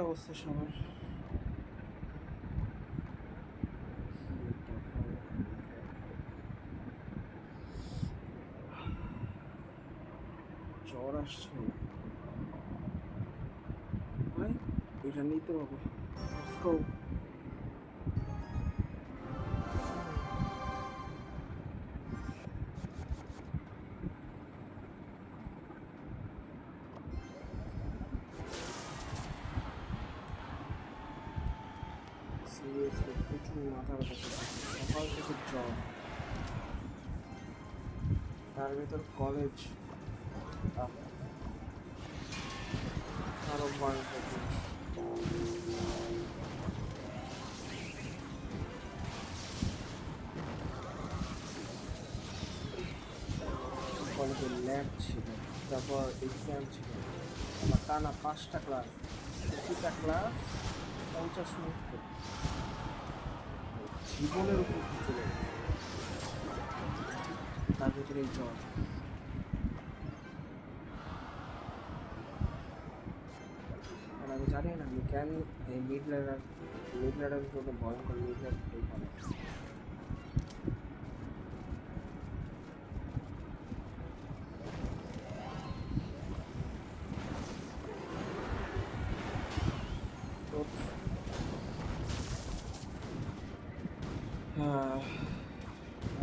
অবস্থা সবার? জ্বর আসছে ভাই, এটা নিতে হবে। সিরিয়াসলি প্রচুর মাথা ব্যথা করছে, সকাল থেকে জ্বর, তার ভিতর কলেজ আরো ভয়ঙ্কর জিনিস। কলেজের ল্যাব ছিল, তারপর এক্সাম ছিল, আমার টানা 5টা ক্লাস, প্রতিটা ক্লাস 50 মিনিট করে। জীবনের উপর চলে গেছে, তার ভিতরে এই জ্বর। আর আমি জানি না আমি কেন এই মিড ল্যাডার ভিতরে ভয়ঙ্কর মিড ল্যাডার ভালো।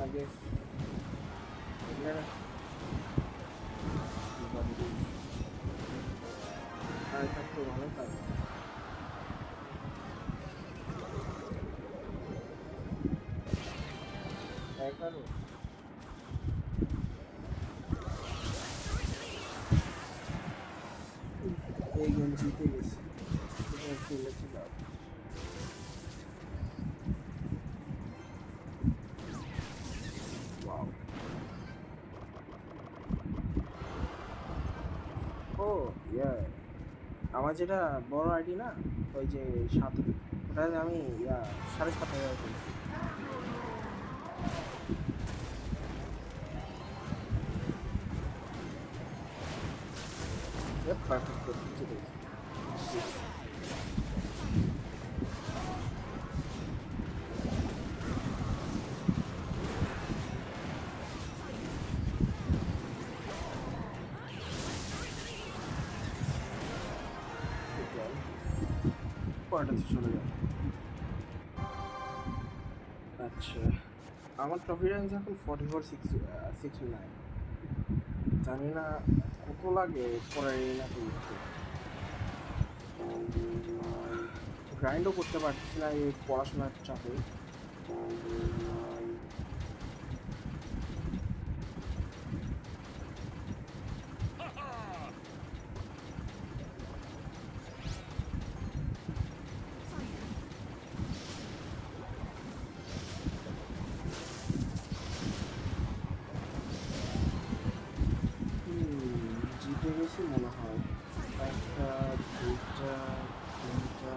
I guess আর থাকতো ভালো কাজ। এই গেম জিতে গেছি, ও ইয়া, আমার যেটা বড় আইডি না, ওই যে 7, ওটা আমি 7,500 করেছি। পারফেক্ট জিতে গেছি। পরেরটাতে চলে যাবে। আচ্ছা, আমার ট্রফি র্যাঙ্ক এখন 4469। জানি না কত লাগে পরের এরিনাতে উঠতে। গ্রাইন্ডও করতে পারতেছি না এই পড়াশোনার চাপে। জিতে গেছি মনে হয়, 1টা 2টা 3টা।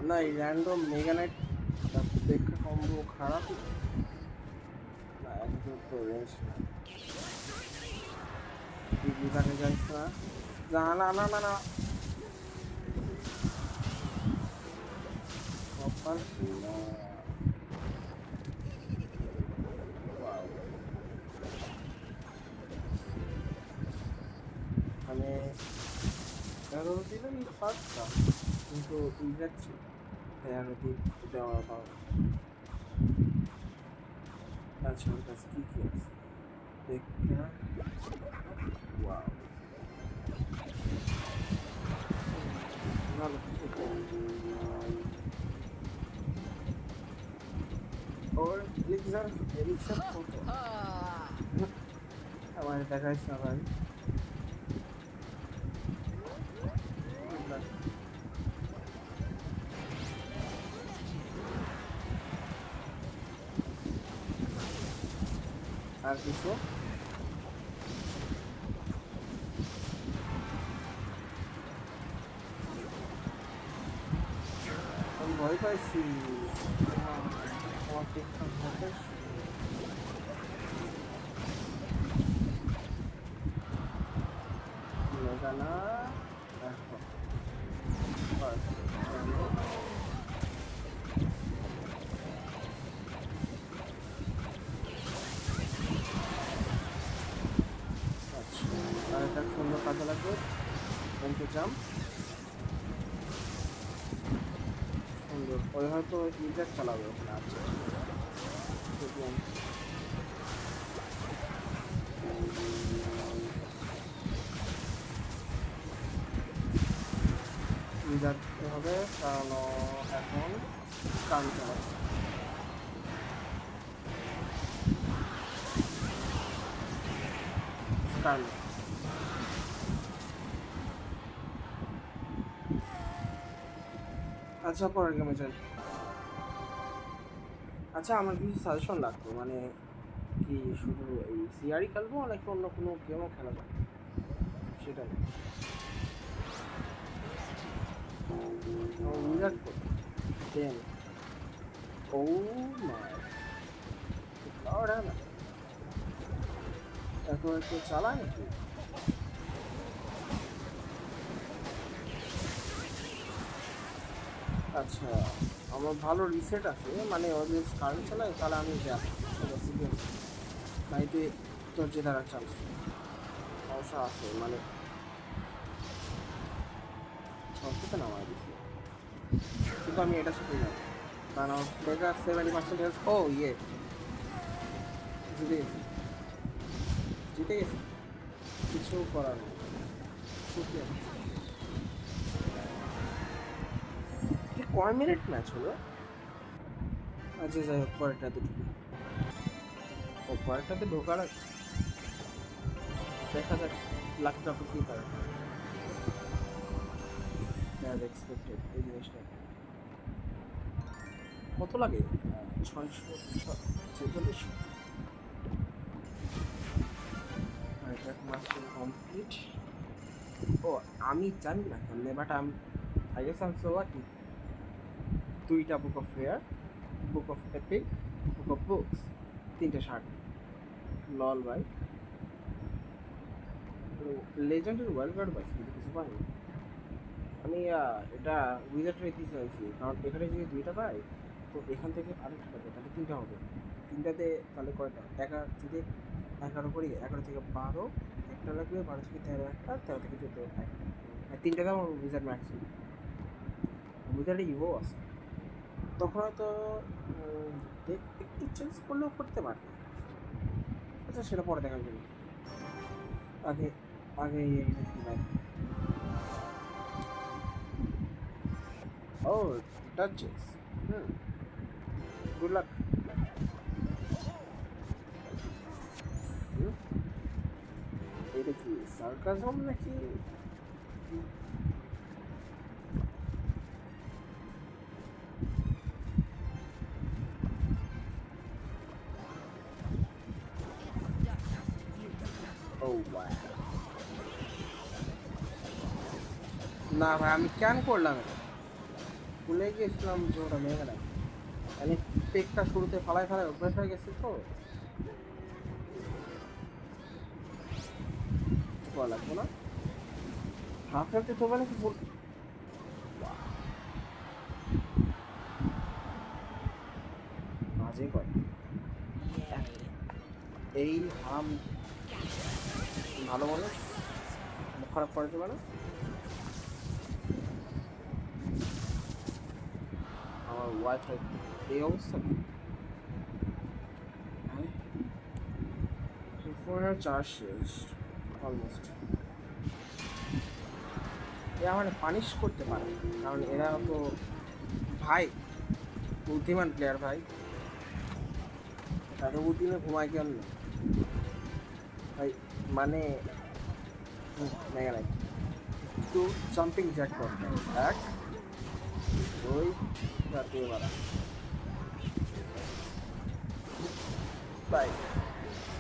না, এই র্যান্ডম মেগানাইট দেখে কম্বো খারাপ না, এতদূর তো রেঞ্জ না। বিভূতাকে যাইছ না, না না না না, কপাল না। মানে 11 দিলেই পারতাম, কিন্তু ইংরেজ ছিল 13 দিন দেওয়া পাওয়া। আচ্ছা, ওর কাছে কী কী আছে দেখতে। ওয়াও, ভালো। ওর এলিক্সার কত আমার দেখাইছে ভাই। আর কিছু আমি ভয় পাইছি, আমার ঠিকঠাক ভয় পাইছি। কাজে লাগবে জাম্প সুন্দর। ওই হয়তো ইজার চালাবে ওখানে। আচ্ছা ইজার দিতে হবে, কারণ এখন কান চালাবে। কান আচ্ছা পরের গেমে যাই। আচ্ছা আমার কিছু সাজেশন লাগতো, মানে কি শুধু এই সিআরই খেলবো নাকি অন্য কোনো গেমও খেলা যাবে সেটাই। উইজার্ড করবো দেন। ও মাই লর্ড, এত একটু চালায় নাকি? আচ্ছা আমার ভালো রিসেট আছে, মানে ওদের কারেন্ট চালায় তাহলে আমি যাই নাইতে তোর যে দ্বারা চান্স সমস্যা আছে, মানে সমস্যাতে নামায় দিচ্ছি, কিন্তু আমি এটা সাথে যাবো কারণ দেখা 70% ও ইয়ে জিতে গেছি, জিতে গেছি, কিছু করার নেই। কয় মিনিট ম্যাচ হলো? আচ্ছা যাই হোক পরেরটাতে ঢুকি। ও পরেরটাতে ঢোকার দেখা যাক লাখ টাকা কী পারে। এক্সপেক্টেড এই জিনিসটা কত লাগে? 646 মাস্টার কমপ্লিট। ও আমি জানি না কেমনে, but I guess I am so lucky. 2টা book of fair, book of epic, book of books, 3টে শার্ট। লল ভাই, লেজেন্ডের ওয়ার্ল্ড কার্ড পাইছি কিন্তু কিছু পাইনি আমি। এটা উইজার্ড রেখে চাইছি, কারণ এখানে যদি 2টা পাই তো এখান থেকে আরেকটা পাবে, তাহলে 3টা হবে। 3টাতে তাহলে কয়টা? 11 যদি 11 করি, 11 থেকে 12 একটা লাগবে, 12 থেকে 13 একটা, 13 থেকে 14 একটা, 3টাতে আমার উইজার্ড ম্যাক্স। উইজার্ডে ইভো আছে, তখন হয়তো একটু চেঞ্জ করলেও করতে পারবে। আচ্ছা সেটা পরে দেখা যাবে, আগে আগে এইটা কি ভাই। ও ডাচেস, গুড লাক। এটা কি সার্কাজম নাকি? ও না ভাই আমি কেন করলাম এটা, ভুলে গেছিলাম যে ওটা মেঘা লাগে। আমি পেকটা শুরুতে ফালায় ফালায় অভ্যাস হয়ে গেছে তো করা লাগবে না। হাফ হেলতে তোমরা নাকি ফুল মাঝে কয় এই হাম ভালো মানুষ মুখ খারাপ করে দেবে না। আমার ওয়াইফাই এই অবস্থা কি? ফোনের চার্জ শেষ অলমোস্ট। এরা মানে পানিশ করতে পারে, কারণ এরা তো ভাই বুদ্ধিমান প্লেয়ার ভাই, তাদের বুদ্ধিমান ঘুমায় কেন ভাই, মানে মেগা লাইক একটু জাম্পিং জ্যাক করতে 1 2 3 বাড়া ভাই।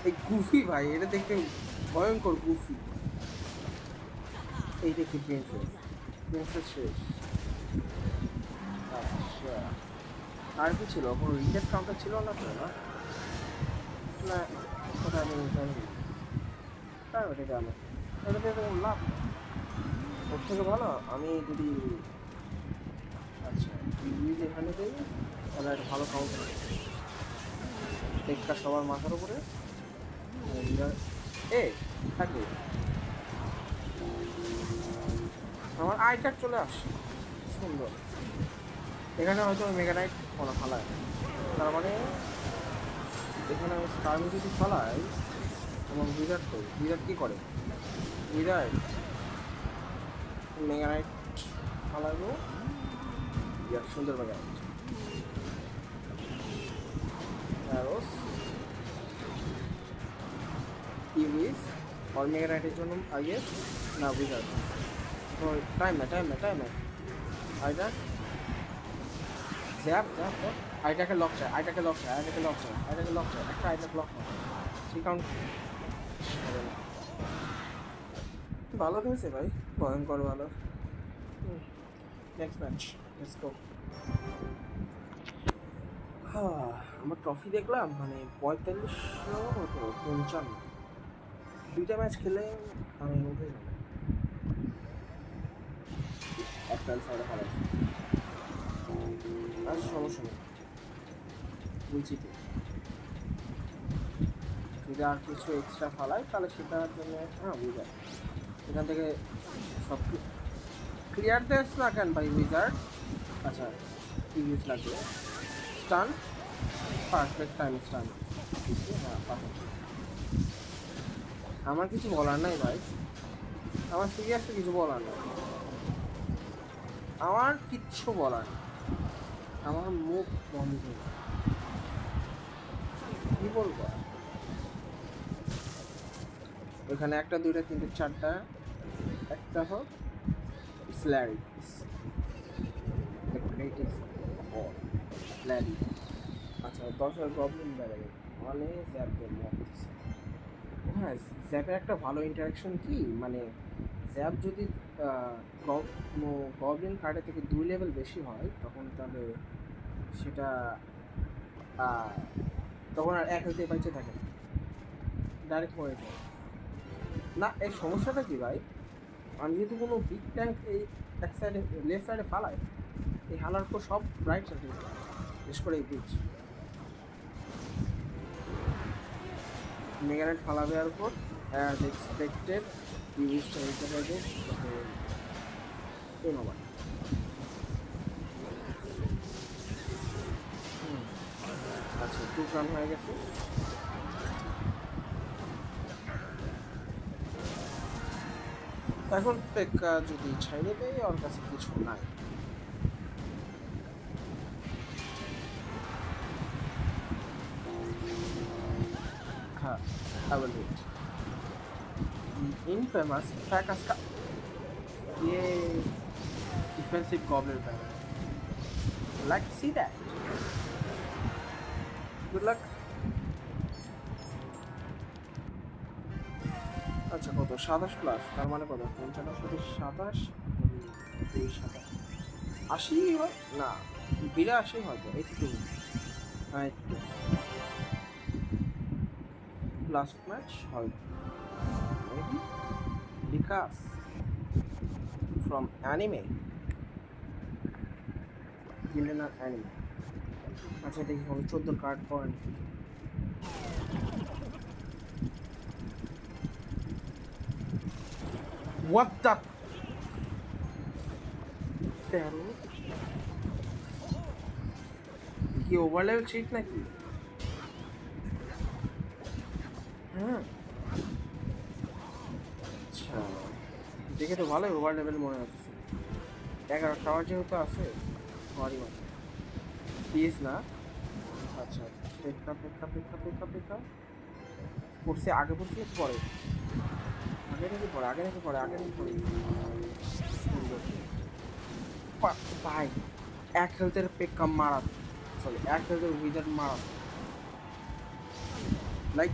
এই গুফি ভাই, এটা দেখতে ভয়ঙ্কর গুফি। এই দেখি প্রিন্সেস, প্রিন্সেস শেষ। আচ্ছা আর কি ছিল? কোনো রিজেক্ট কাউন্টার ছিল না তো? না না ওটা আমি জানি না, তাই ওটা জানো ওটাতে তো লাভ ওর থেকে ভালো আমি যদি আচ্ছা ইংলিশ এখানে যাই তাহলে একটা ভালো কাউন্টার টেক্কা সবার মাথার উপরে এ থাকবে। আমার আই কার্ড চলে আসে, সুন্দর। এখানে হয়তো মেগানাইট কোনো ফালায়, তার মানে এখানে আমি স্টার্মি যদি ফালাই এবং উইজার্ড করি, উইজার্ড কী করে, উইজার্ড মেগানাইট ফালাইবো, সুন্দর মেগানাইট অ্যারোস ইউইস আর মেগানাইটের জন্য আই গেস না উইজার্ড। তো টাইম না আইটা জ্যাপ জ্যাপ জ্যাপ আইটাকে লক চাই, একটা আইটাকে লক চাই, সে কাউন্ট ভালো খেলছে ভাই, ভয়ঙ্কর ভালো। Next match, let's go. আমার ট্রফি দেখলাম মানে 4555, দুইটা ম্যাচ খেলে আমি উঠে যাবো। একটা সাইডে হারাইছি, আচ্ছা সমস্যা নেই, বুঝছি তো। যদি আর কিছু এক্সট্রা ফালাই তাহলে সেটার জন্য উইজার্ড এখান থেকে সব ক্লিয়ার দেশ না কেন ভাই উইজার্ড। আচ্ছা ইউজ লাগবে স্টান, পারফেক্ট টাইম স্টান। হ্যাঁ পারফেক্ট, আমার কিছু বলার নাই ভাই, আমার সিরিয়াসলি কিছু বলার নাই, আমার কিচ্ছু বলার, আমার মুখ বন্ধ, কি বলবো। ওইখানে একটা দুইটা তিনটে চারটা, একটা হোক স্ল্যারি দ্য গ্রেটেস্ট অফ অল স্ল্যারি। আচ্ছা 10 গবলিন বেড়ে গেল, মানে জ্যাপের মরতেছে। হ্যাঁ জ্যাপের একটা ভালো ইন্টারাকশন কি, মানে জ্যাপ যদি গবলিন কার্ডের থেকে 2 লেভেল বেশি হয় তখন তাহলে সেটা তখন আর 1 হেলথে পাইতে থাকে না, ডাইরেক্ট মরে যায় না। এই সমস্যাটা কি ভাই, আমি যদি কোনো বিগ ট্যাঙ্ক এই এক সাইডে লেফট সাইডে ফালাই, এই হালার পর সব রাইট সাইডে বিশেষ করে এই বিচ মেগানেট ফালাবে আর উপর অ্যাজ এক্সপেক্টেড ইউজটা হইতে পারবে এই মোবাইল। আচ্ছা 2 রান হয়ে গেছে, এখন পেক্কা যদি ছাইড়ে দেয় ওর কাছে কিছু নাই। হ্যাঁ I will wait. Infamous Packers Cup. Yay! Defensive gobbler back. Like to see that. Good luck. আচ্ছা কত 27 প্লাস, তার মানে কত 55 সাথে 27 27 80 হয় না 82 হয়তো 82, হ্যাঁ 82 লাস্ট ম্যাচ হয় maybe Bikash from anime Gildener anime. আচ্ছা দেখি কত 14 কার্ড পয়েন্ট। What the 13 কি ওভার লেভেল চিট নাকি? হ্যাঁ আচ্ছা দেখে তো ভালোই ওভার লেভেল মনে হচ্ছে। 11 টাওয়ার যেহেতু আছে ভারী মাত্র প্লিজ না। আচ্ছা পেক্কা পড়ছে, আগে পড়ছে একটু পরে, আগে নাকি পরে ভাই 1 হেলথের পেক্কা মারা, সরি 1 হেলথের উইজার্ড মারা, লাইক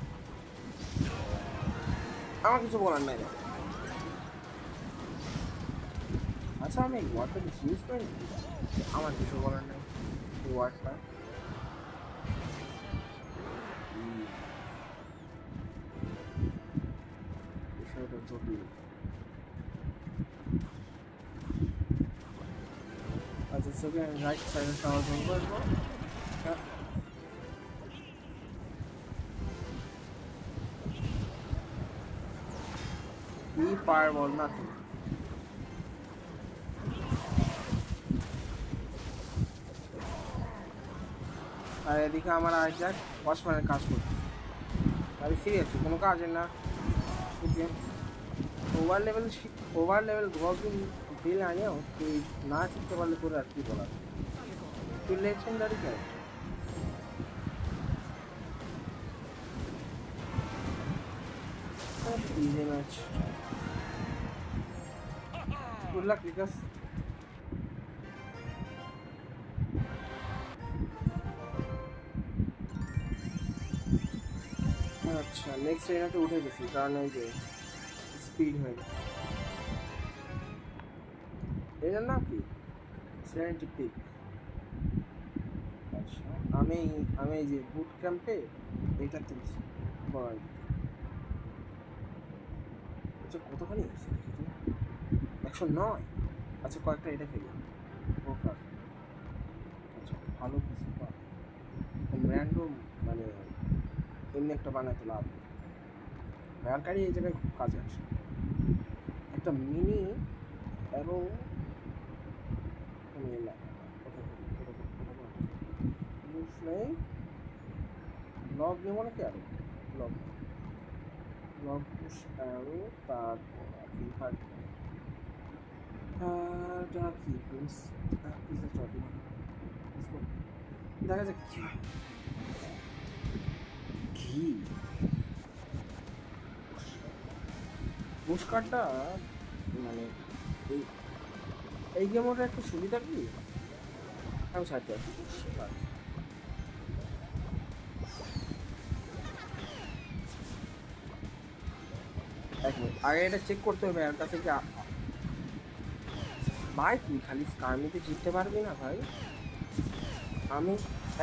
আমার কিছু বলার নাই। আচ্ছা আমি এই ওয়ার্ডটা বেশি ইউজ করি, আমার কিছু বলার নাই এই ওয়ার্ডটা। বিষয়টা জটিল। আচ্ছা সেকেন্ড রাইট সাইডে টাওয়ার বলবো কি ফায়ারবল নাথিং। আর এদিকে আমার আইজাক ওয়াচম্যানের কাজ করতেছে। আরে সিরিয়াসলি কোনো কাজের না। ওভার লেভেল গল্পিং ফিল আনিও তুই না শিখতে পারলে তোর আর কি বলার। তুই legendary character. Easy match. Good luck Bikash. আচ্ছা নেক্সট ট্রেনাতে উঠে গেছি কারণ ওই যে স্পিড হয়ে গেছে। এটার নাম কি? Serenity peak. আচ্ছা আমি আমি এই যে বুট ক্যাম্পে এটা তুলছি বড়। আচ্ছা কতখানি আছে 109। আচ্ছা কয়েকটা এটা ফেলি ফোকার। আচ্ছা ভালো কিছু র্যান্ডম মানে এমনি একটা বানাতে লাভ। ভ্যালকারি এই জায়গায় খুব কাজে আসে। একটা মিনি এবং ব্লগ নেব নাকি আরো ব্লগ ব্লগ পুশ আরো তারপর কি প্রিন্স দেখা যাক কি পুরস্কারটা মানে এই গেমের একটা সুবিধা কি আমি ছাড়তে আছি পুরস্কার। এক মিনিট আগে এটা চেক করতে হবে আর কাছে কি ভাই তুই খালি স্কার্মিতে জিততে পারবি না ভাই। আমি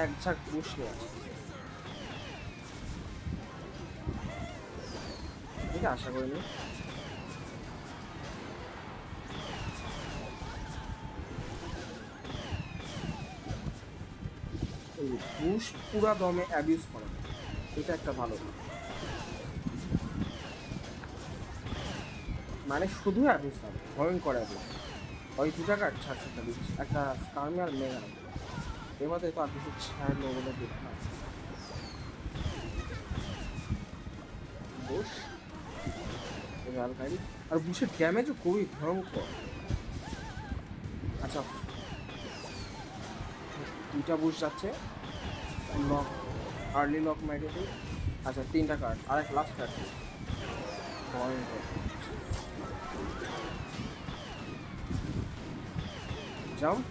এক ঝাঁক পুশ নিয়ে আছি এটা আশা করিনি। পুশ পুরা দমে অ্যাবিউজ করে এটা একটা ভালো মানে শুধু অ্যাবিউজ না ভয়ঙ্কর অ্যাবিউজ। ওই দুটা কার্ড ছাড়ছে একটা স্কার্মি আর মেগা এবারে তো আর কিছু ছাড়লো বলে দেখলাম। বুশ গাড়ি আর বুশের ড্যামেজও খুবই ভয়ঙ্কর। আচ্ছা দুটা বুশ যাচ্ছে লক আর্লি লক মেরে দিই। আচ্ছা তিনটা কার্ড আর এক লাস্ট কার্ড ভয়ঙ্কর। Jump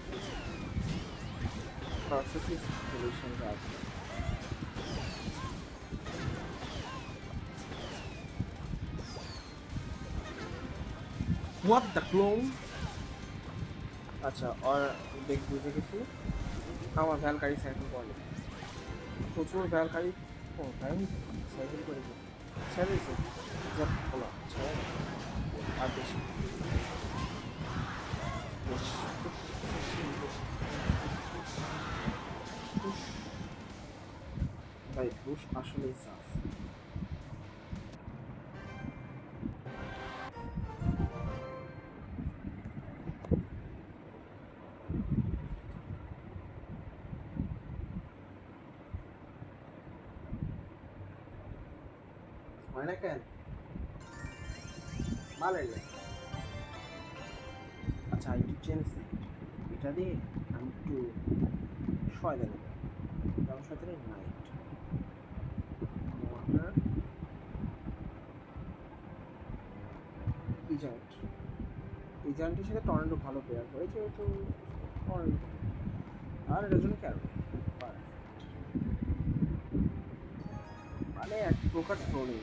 perfectly solution guard. What the clone? আচ্ছা আর দেখ বুঝে গেছি আমার ভ্যালকারি সাইকেল বলে প্রচুর ভ্যালকারি ও তাই সাইকেল করে ছেড়েছে যা বলা আর বেশি ভাই বুশ আসলেই সাফ। হয় না কেন ভালোই লাগে। আচ্ছা একটু চেঞ্জ এটা দিয়ে আমি একটু ছয় দেবো কারণ সাথে নাইট ওয়াটার ইজেন্ট ইজেন্টের সাথে টর্নেডো ভালো পেয়ার করে যেহেতু টর্নেডো আর এটার জন্য ক্যারো মানে এক প্রকার ট্রোলিং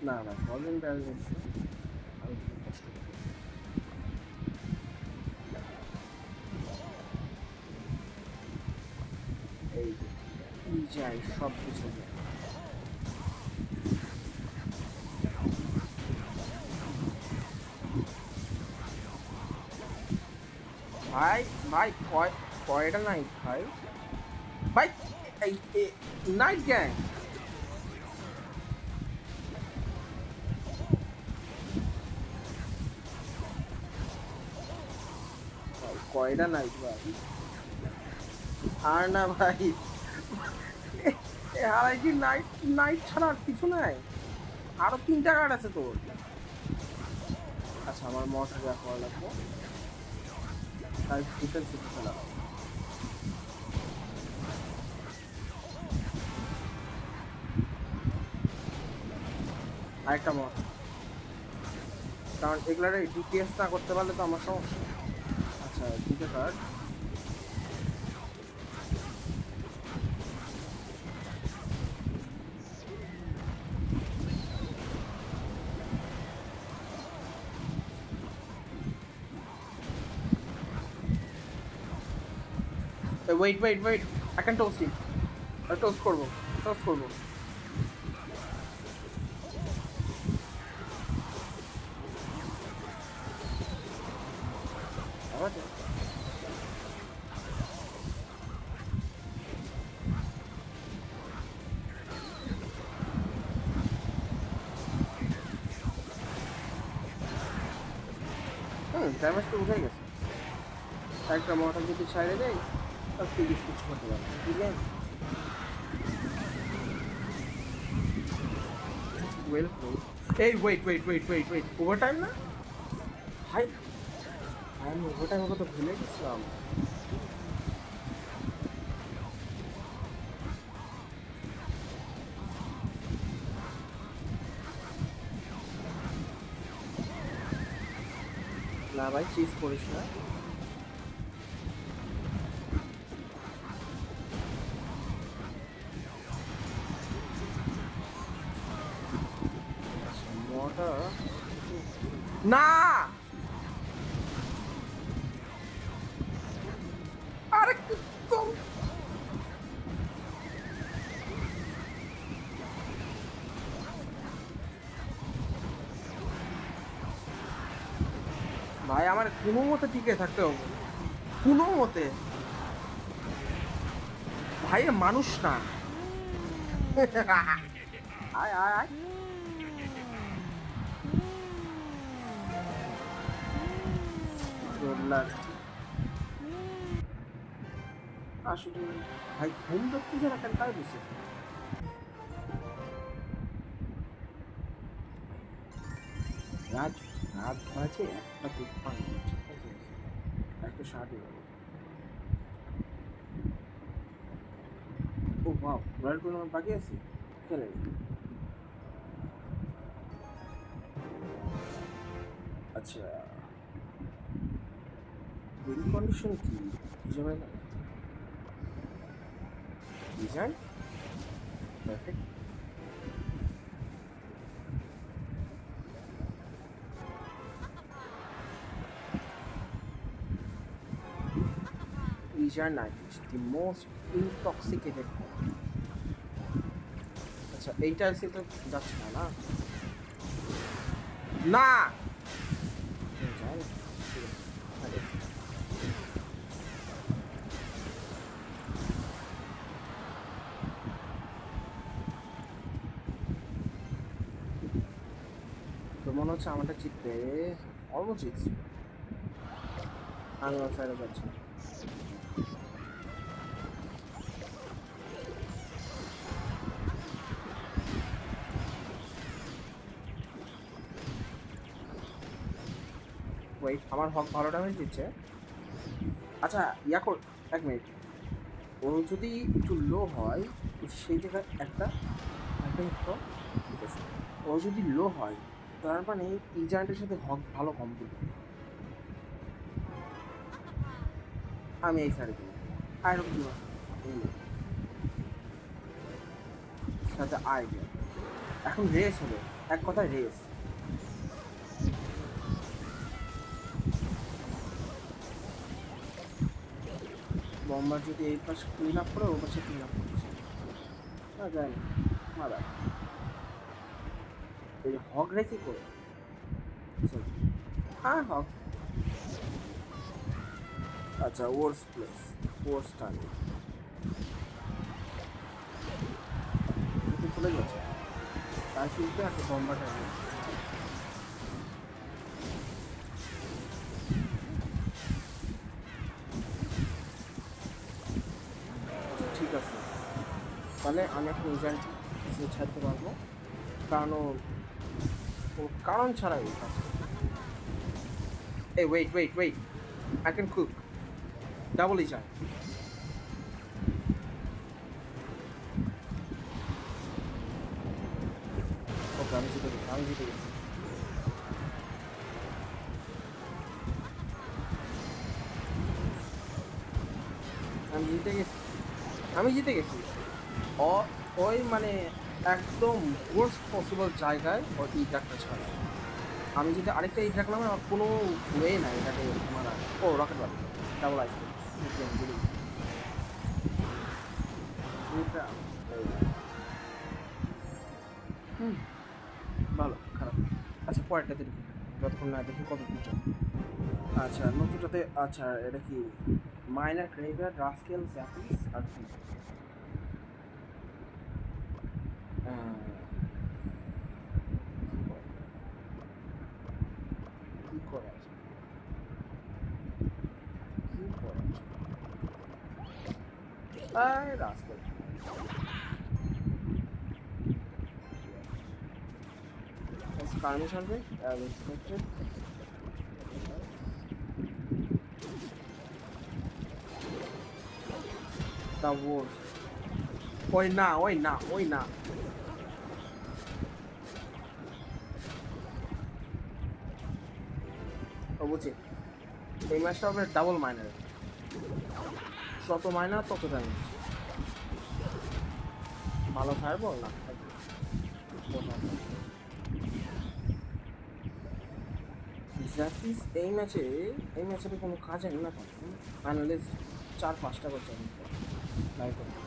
না না গল্ডেন ব্যারেল হচ্ছে আমি কষ্ট এই যাই সব কিছু ভাই ভাই কয়টা নাইট ভাই ভাই এই নাইট গ্যাং কয়টা নাইট ভাই, আর না ভাই, আর কি নাইট, নাইট ছাড়া আর কিছু নাই, আরো 3টা কার্ড আছে তোর। আচ্ছা আমার মশা যা করা লাগবে, তাই ডিফেন্সিভ খেলা। আরেকটা মত, কারণ এগুলার ডিপিএস না করতে পারলে তো আমার সমস্যা। আচ্ছা 2টা কার্ড, ওয়েট ওয়েট ওয়েট, এখন টোস্টিং, টোস্ট করবো, টোস্ট করবো। ড্যামেজ তো উঠে গেছে, একটা মোটর যদি ছাড়ে দেয় তার 30 কিছু করতে পারে, বুঝলেন? Well play. এই wait wait wait wait wait, over time না ভাই, আমি ওভার টাইমের কথা ভুলে গেছিলাম। না ভাই চিজ করিস না। মোটর না, আরে তো ভাই আমার কোনো মতে টিকে থাকতে হবে, কোনো মতে। ভাই মানুষ না। আয় আয় আয়, আসলে ভাই ঘুম ধরতেছে না কেন তাই বুঝতেছি। রাত রাত বাজে 1:53, ঠিক আছে, একটা শার্ট। ও ওয়াও, রয়্যাল টুর্নামেন্ট বাকি আছে, খেলে। আচ্ছা উইন কন্ডিশন কি হিসেবে না, design perfect. Regionitis, the most intoxicated one. আচ্ছা এইটা এসে তো যাচ্ছে না না, না যাই না। ঠিক আছে, তো মনে হচ্ছে আমারটা জিতবে, অলমোস্ট জিতছি। আমি আমার সাইডে যাচ্ছি না। ওয়েট, আমার হক ভালো ড্যামেজ দিচ্ছে। আচ্ছা ইয়া কর, 1 মিনিট, ও যদি একটু লো হয় তো সেই জায়গায় একটা তো ঠিক আছে, ও যদি লো হয় তার মানে ইজান্টের সাথে হক ভালো কম্পিট। আমি এই সাইডে যাই, আর কি এই সাথে আইডিয়া, এখন রেস হবে, এক কথায় রেস। বম্বার যদি এই পাশে ক্লিন আপ করে ও পাশে ক্লিন আপ করছে না, যায় না মারা, এই হক রেখে করে। হ্যাঁ হক, আচ্ছা ওয়ার্স প্লেস, ওয়ার্স টার্গেট চলে যাচ্ছে, তার কিন্তু একটা বম্বার টার্গেট। গেলে আমি এখন এজেন্ট ছাড়তে পারবো, কারণ কারণ ছাড়া এই কাজ। এই wait, I can cook double agent. Okay, আমি জিতে গেছি। আমি জিতে গেছি। ওই মানে একদম ওয়ার্স্ট পসিবল জায়গায় ওই ইট রাখতে ছাড়া। আমি যদি আরেকটা ইট রাখলাম, আমার কোনো ওয়ে নাই এটাকে মারা। ও রকেট বাল ডাবল আইসক্রিম। হুম, ভালো খারাপ। আচ্ছা, পরেরটাতে দেখি, যতক্ষণ না দেখি কত কিছু। আচ্ছা, নতুনটাতে আচ্ছা এটা কি মাইনার গ্রেভিয়ার্ড রাস্কেল জ্যাপিস আর কি কি করা আছে রাস্কেল skirmish হবে as expected. The worst. ওই না ও বুঝছি। এই ম্যাচটা হবে ডাবল মাইনার, যত মাইনার তত ড্যামেজ। ভালো ফায়ারবল না এই ম্যাচে কোনো কাজে না থাকে, অ্যানালিস্ট 4-5টা করছে লাইভ করতে।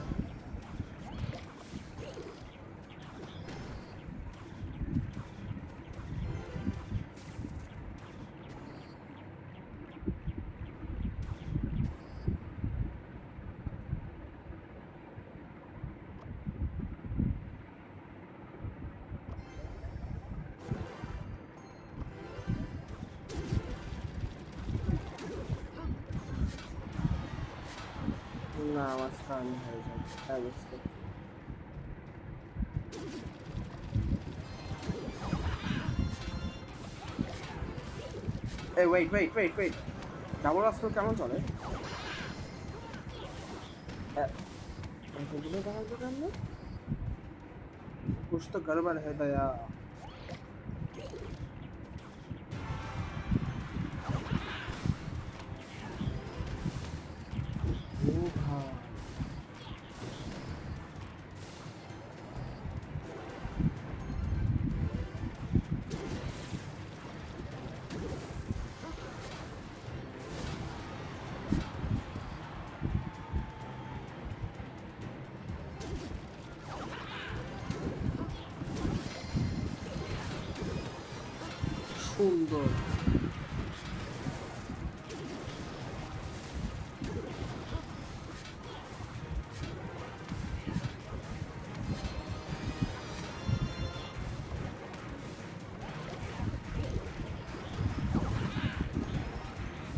না, আমার স্কান হয়ে যায় as expected. Wait, double rascal কেমন চলে? এতগুলো ডাবল কেমন? कुछ तो गड़बड़ है दया। সুন্দর।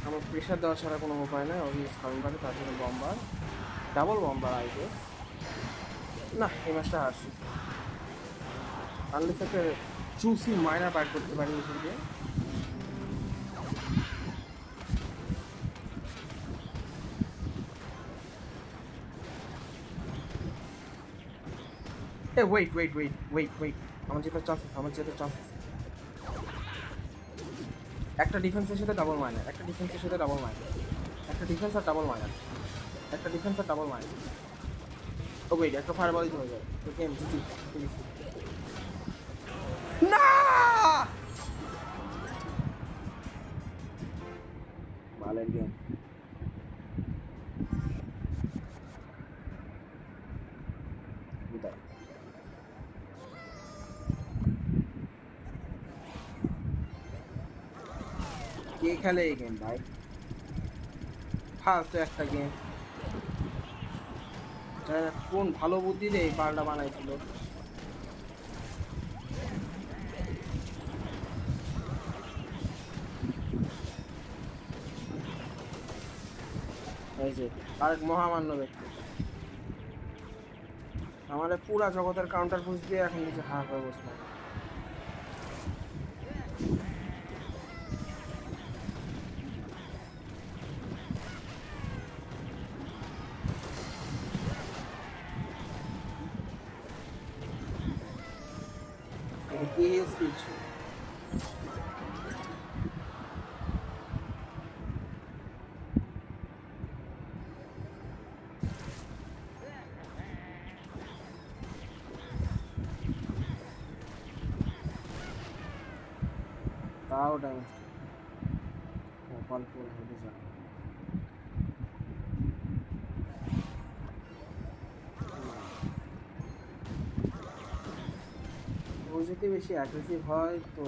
আমার প্রেশার দেওয়া ছাড়া কোনো উপায় নাই, অবভিয়াস কারণ পারে তার জন্য bomber, double bomber I guess. না, এই ম্যাচটা হারছি। আনলেস একটা চুসি মাইনার ব্যাট করতে পারি উপর দিয়ে। ওয়েট, আমার যেটা চান্স আছে। একটা ডিফেন্সের সাথে ডাবল মাইনার, একটা ডিফেন্স আর ডাবল মাইনার। ও ওয়েট, একটা ফায়ারবল দিতে হয়ে যায় তো গেম জিজি। না, ভালের গেম। বিদায়। কে খেলে এই গেম ভাই? ফালতু একটা গেম। কোন ভালো বুদ্ধি দিয়ে এই পাল্টা বানাইছিল। এই যে আরেক মহামান্য ব্যক্তি আমাদের পুরা জগতের কাউন্টার পুশ দিয়ে এখন কিছু হার হয়ে বসলাম। এটা কি স্পিচ? তাও ড্যামেজ কপাল পুরো হেঁটে যায়। ও যদি বেশি অ্যাগ্রেসিভ হয় তো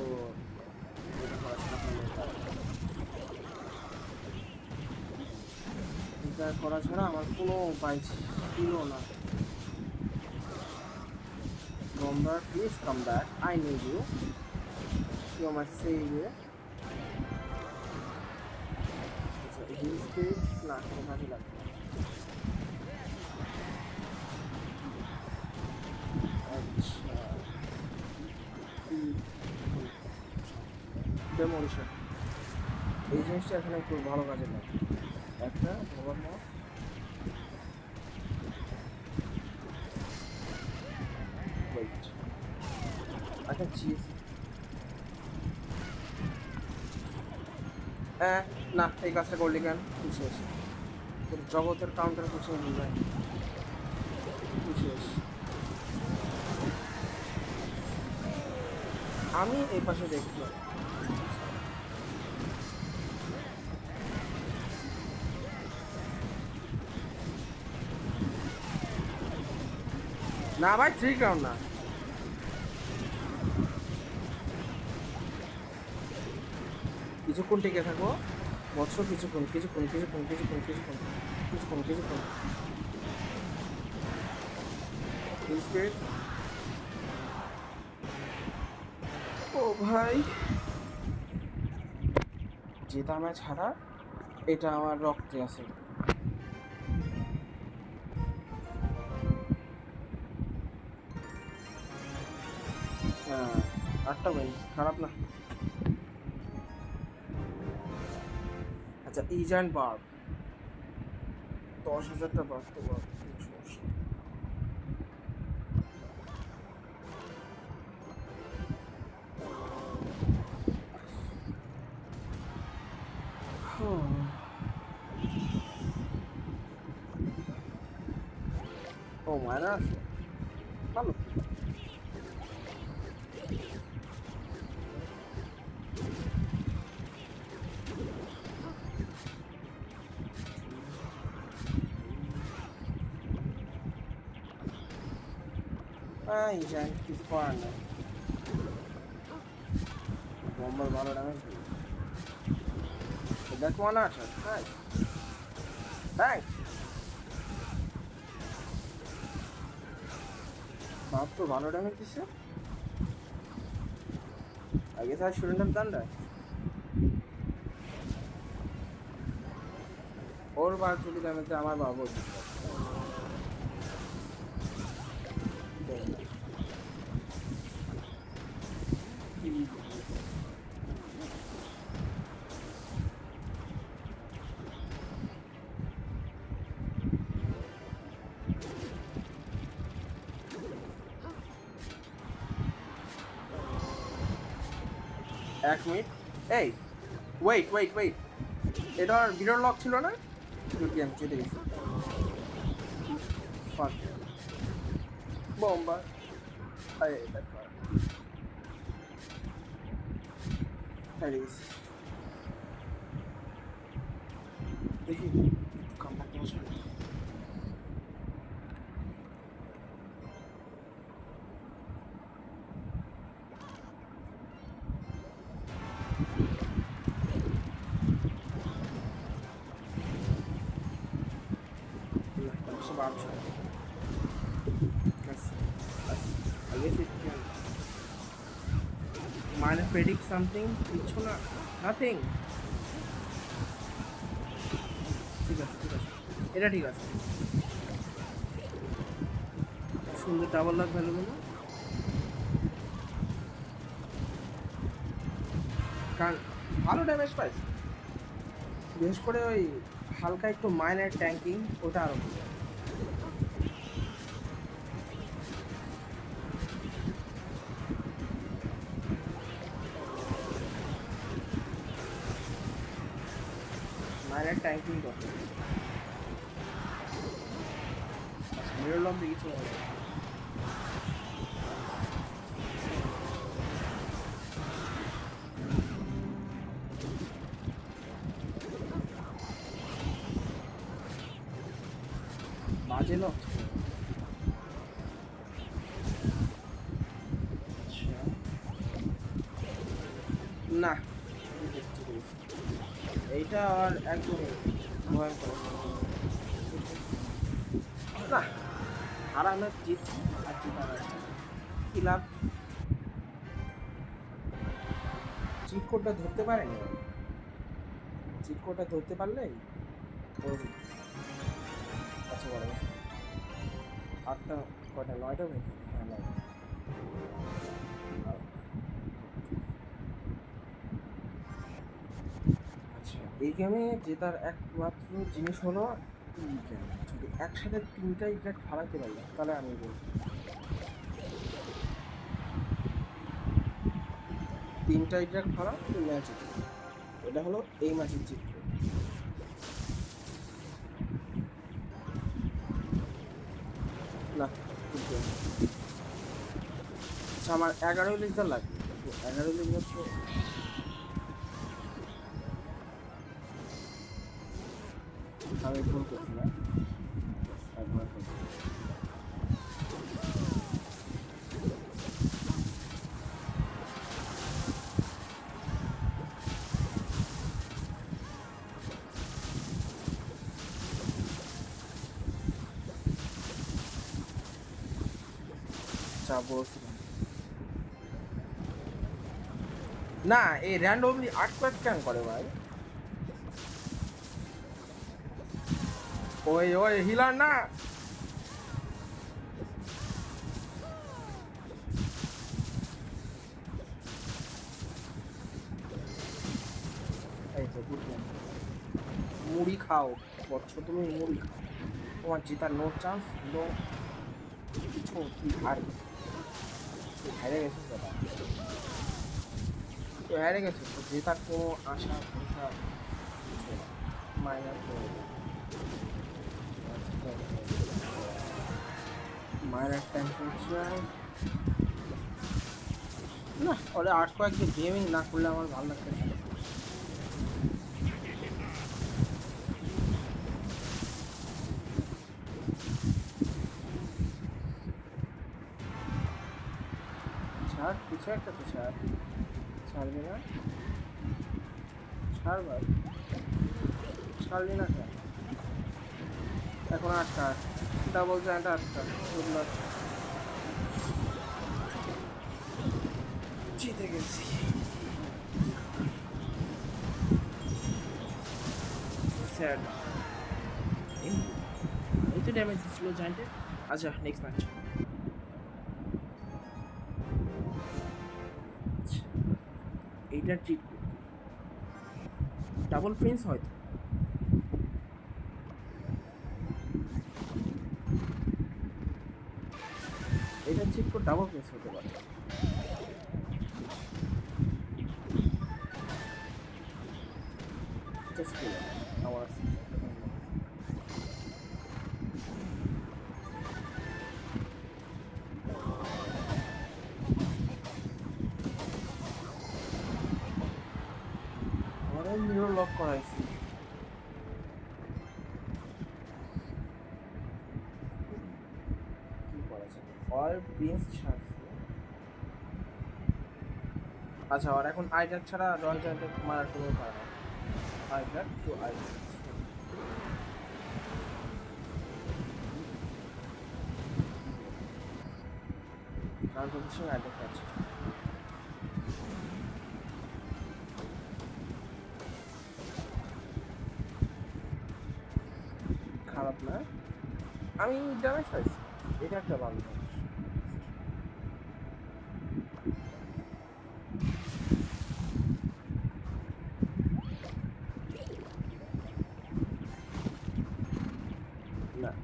এটা করা ছাড়া আমার কোনো উপায় ছিল না। Bomber, please come back. I need you. You're my savior. Heal spirit না কোনো কাজে লাগবে না। আচ্ছা ডেমোলিশন এই জিনিসটা এখানে একটু ভালো কাজে লাগে। একটা ওভার মত ওয়েট আচ্ছা চিজ না এই কাজটা করলি কেন? তুই শেষ, তোর জগতের কাউন্টার কিছু বুঝায় তুই শেষ। আমি এই পাশে দেখলাম না ভাই, থ্রি গ্রাউন্ড না, কিছুক্ষণ টিকে থাকো বৎস, কিছুক্ষণ কিছুক্ষণ কিছুক্ষণ কিছুক্ষণ কিছুক্ষণ কিছুক্ষণ কিছুক্ষণ স্পিরিট। ও ভাই যেটা আমার ছাড়া এটা আমার রক্তে আছে। হ্যাঁ 8টা উইন, খারাপ না। আচ্ছা ইজান বার্ব 10,000টা বার্ব তো বার্ব সমস্যা। ও মায়না আছে ভালো। ইজান কিছু করার নেই, বম্বার ভালো ড্যামেজ দিল। That's one archer. Nice. Thanks. বাপ তো ভালো ড্যামেজ দিচ্ছে। I guess I shouldn't have done that. ওর বার যদি ড্যামেজ দেয় আমার বাবু এক মিনিট। এই ওয়েট ওয়েট ওয়েট, এটা বিরল লক ছিল না? যদি আমি চেতে গেছি ফাক বম্বার। দেখি কামটা কেমন ছিল। I guess it can might predict something. কিছু না, nothing. ঠিক আছে ঠিক আছে, এটা ঠিক আছে। সুন্দর ডাবল লাখ ভ্যালুগুলো, কারণ ভালো ড্যামেজ পাইছে, বিশেষ করে ওই হালকা একটু মাইনার ট্যাঙ্কিং ওটা আরো ভালো। মাইনার ট্যাঙ্কিং দরকার। আচ্ছা মিরর লক দিয়ে কিছু হবে। বাজে লক। আচ্ছা না এইটা আর একদম ভয়ঙ্কর না, হারানোর জিত আর জিতার আছে কি লাভ? চিট কোডটা ধরতে পারেনি, চিট কোডটা ধরতে পারলেই ওর আচ্ছা বড় আটটা কয়টা 9টা হয়েছে, হ্যাঁ 9টা। আচ্ছা এই গেমে জেতার একমাত্র জিনিস হলো ইগ্যাক, যদি একসাথে 3টা ইগ্যাক ফালাতে পারি তাহলে আমি বলবো 3টা ইগ্যাক ফালা তো ম্যাচ জিতবে। এটা হলো এই ম্যাচের জিত। না আচ্ছা আমার 11 লিটার লাগবে, 11 লিটার তো আমি ভুল করছি না, একবার চা বলছিলাম না, এই র্যান্ডমলি আর্টক্রাফট কেন করে ভাই? ওই ওই হিলার না, এই তো বুঝলাম। মুড়ি খাও বচ্চ, তুমি মুড়ি খাও, তোমার জেতার নো চান্স, নো কিছু, তুই হারবি, তুই হেরে গেছিস দাদা, তুই হেরে গেছিস, তো জেতার কোনো আশা ভরসা কিছু না, মাইনার মাইনার টেম্পারেচার না, ওরা আর্ট কয়েকদিন গেমিং না করলে আমার ভালো লাগতেছে না। ছাড় কিছু একটা তো ছাড়, ছাড়বি না, ছাড় ভাই, ছাড়বি না কেন? এখন 8টা ডাবল জয়েন্ট 8টা জিতে গেছি। স্যাড এই তো ড্যামেজ দিচ্ছিল জয়েন্টে। আচ্ছা নেক্সট ম্যাচ। এইটার ট্রিট করতে ডাবল প্রিন্স হয়তো, এটা চিট কোড ডাবল প্রিন্স হতে পারে। আমার মিরর লক করাইছি, কি করা যাবে, আর প্রিন্স ছাড়ছে। আচ্ছা আর এখন আইডার ছাড়া রয়্যাল জয়েন্টে মারার কোনো উপায় না, আইডার তো আইডার কারণ পজিশন আইডার আছে। খারাপ না, আমি ড্যামেজ পাইছি, এটা একটা ভালো জিনিস।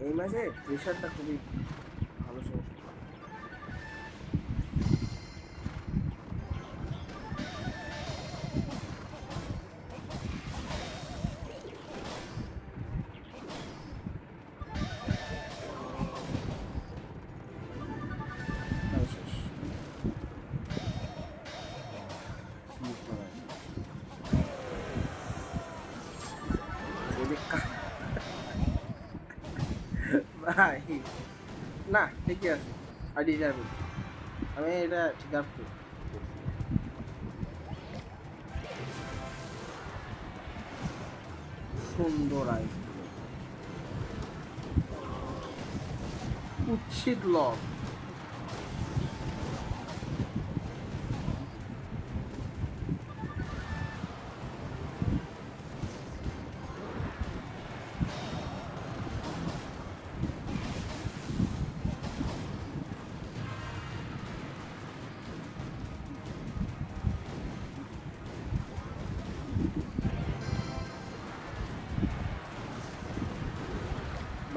এই ম্যাচে প্রেশারটা খুবই ভালো সমস্যা। ভাই না ঠিকই আছে, আই ডিজার্ভ ইট, আমি এটা ডিজার্ভ করি। সুন্দর আইস উচ্ছিত লব।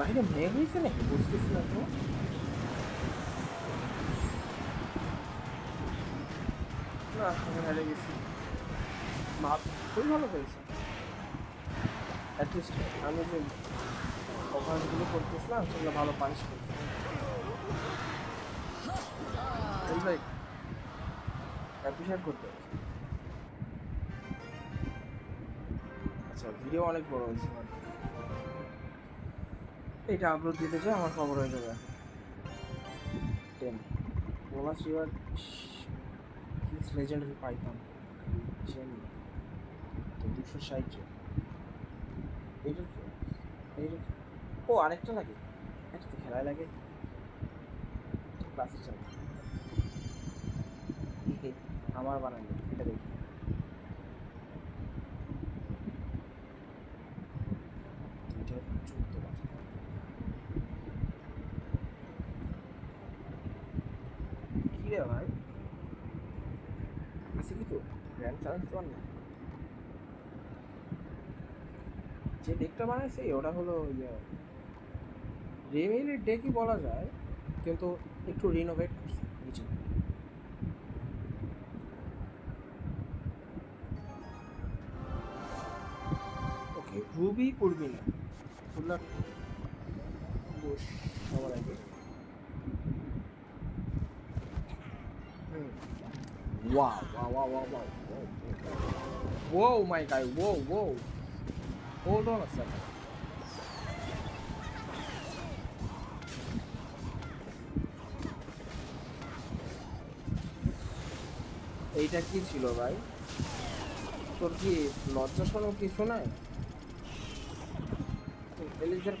বাইরে মেঘ হয়েছে নাকি বুঝতেছি না তো। না আমি হেরে গেছি, খুবই ভালো হয়েছে। অ্যাটলিস্ট আমি যে কভারগুলো করতেছিলাম সেগুলো ভালো পানিশ করছি। ভাই অ্যাপ্রিশিয়েট করতে হবে। আচ্ছা ভিডিও অনেক বড় হয়েছে, এটা আপলোড দিতে চাই আমার খবর হয়ে যাবে। 10 বোনাস রিওয়ার্ড লেজেন্ডারি পাইতাম জেন তো 260। এইটা এইটা ও আরেকটা লাগে, এটা তো খেলায় লাগে ক্লাসে চাই। আমার বানানো এটা দেখি। কি রে ভাই আছে কি তো গ্র্যান্ড চ্যালেঞ্জ তো না, যে ডেকটা বানাইছে ওটা হলো রেমেলের ডেকই বলা যায়, কিন্তু একটু রিনোভেট করছে বুঝি। ওকে রুবি করবি না করলা বস সবার আগে। Wow, wow, wow, wow, wow, whoa, whoa, my guy, whoa, whoa, hold on a second. এইটা কি ছিল ভাই, তোর কি লজ্জা শরম কিছু নাই? এলিজার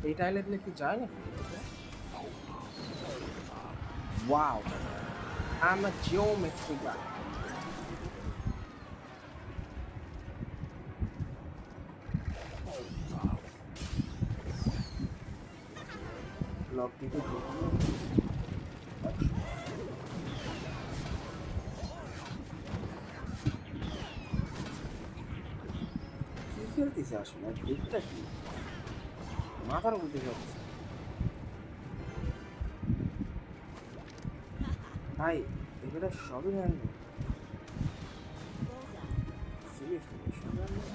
এইটা এলে দিলে কি যায় না? Wow, I'm a geometry guy. Lock দিতে কি খেলতেছে আসলে, দিকটা কি মাথার মধ্যে যাচ্ছে ভাই, এগুলো সবই র্যান্ডম সিরিয়াসলি সব র্যান্ডম।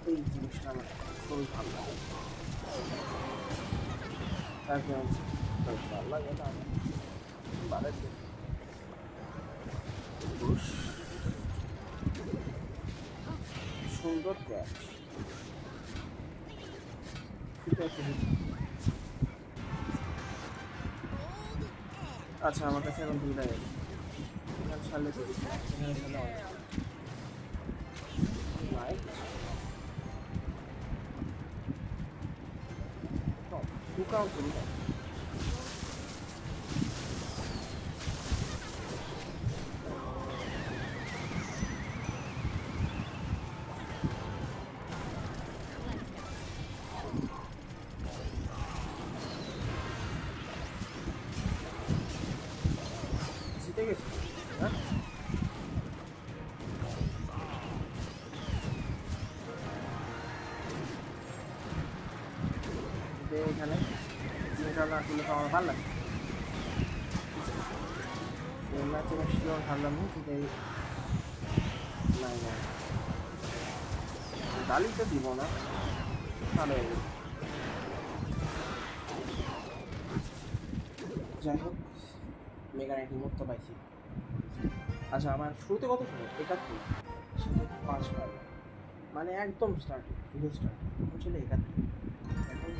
এই জিনিসটা আমার খুবই ভালো লাগে, একদম ভালো লাগে না ভালো সুন্দর ক্যাচ। আচ্ছা আমার কাছে এখন দুইটাই আছে, এখানে সারলে তো এখানে খেলে লাইট টু কাউন্ট করি না। দে এখানে জিনিসটা আসলে তো আমার ভালো লাগছে এই ম্যাচে আমি শিওর হারলাম না কিন্তু এই নাই নাই গালি তো দিব না ভালো হয়ে গেছে যাই হোক মেগা নাইটি মুক্ত পাইছি আচ্ছা আমার শুরুতে কত ছিল 71 সাথে 5 পাই মানে একদম স্টার্টিং ভিডিও স্টার্ট এখন ছিল 71 এখন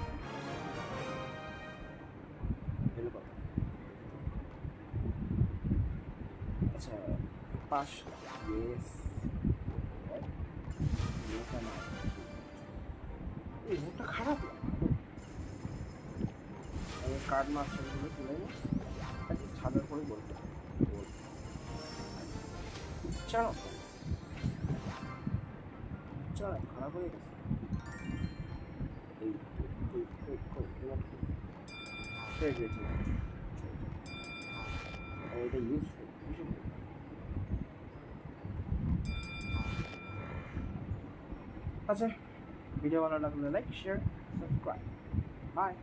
এলো কত আচ্ছা 5 ইয়েস এই মুখটা খারাপ না আমি কার্ড মাস্টারগুলো তুলে নিই ছাদের করে বলতে চলো চলো খারাপ হয়ে গেছে এই এটা ইউজফুল আচ্ছা ভিডিও ভালো লাগলে লাইক শেয়ার সাবস্ক্রাইব বাই